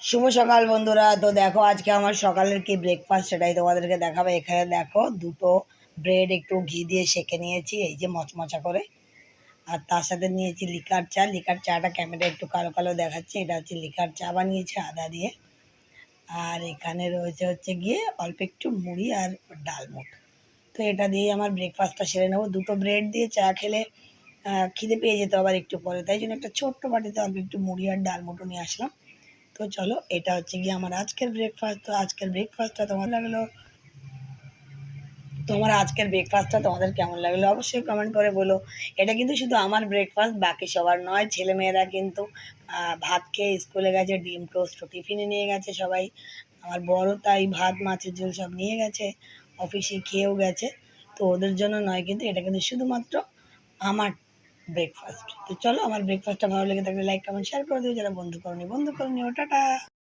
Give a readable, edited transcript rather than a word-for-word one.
শুভ সকাল বন্ধুরা। তো দেখো আজকে আমার সকালের কি ব্রেকফাস্ট সেটাই তোমাদেরকে দেখাবো। এখানে দেখো দুটো ব্রেড একটু ঘি দিয়ে সেঁকে নিয়েছি, এই যে মচমচা করে। আর তার সাথে নিয়েছি লিকার চা। লিকার চাটা ক্যামেরা একটু কালো কালো দেখাচ্ছে, এটা হচ্ছে লিকার চা বানিয়েছি আদা দিয়ে। আর এখানে রয়েছে হচ্ছে গিয়ে অল্প একটু মুড়ি আর ডালমুট। তো এটা দিয়ে আমার ব্রেকফাস্টটা সেরে নেবো। দুটো ব্রেড দিয়ে চা খেলে খিদে পেয়ে যেত আবার একটু পরে, তাই জন্য একটা ছোট্ট বাটিতে অল্প একটু মুড়ি আর ডালমুটও নিয়ে আসলাম। তো চলো, এটা হচ্ছে গিয়ে আমার আজকের ব্রেকফাস্ট। তো আজকের ব্রেকফাস্টটা তোমার লাগলো, তোমার আজকের ব্রেকফাস্টটা তোমাদের কেমন লাগলো অবশ্যই কমেন্ট করে বলো। এটা কিন্তু শুধু আমার ব্রেকফাস্ট, বাকি সবার নয়। ছেলেমেয়েরা কিন্তু ভাত খেয়ে স্কুলে গেছে, ডিম টোস্ট টিফিনে নিয়ে গেছে সবাই। আমার বড় তাই ভাত মাছের ঝোল সব নিয়ে গেছে, অফিসে খেয়েও গেছে। তো ওদের জন্য নয়, কিন্তু এটা কিন্তু শুধুমাত্র আমার ব্রেকফাস্ট। তো চলো, আমার ব্রেকফাস্টটা ভালো লেগে থাকলে লাইক কমেন্ট শেয়ার করে দিও। যারা বন্ধু করনি, বন্ধু করে নিও। টাটা।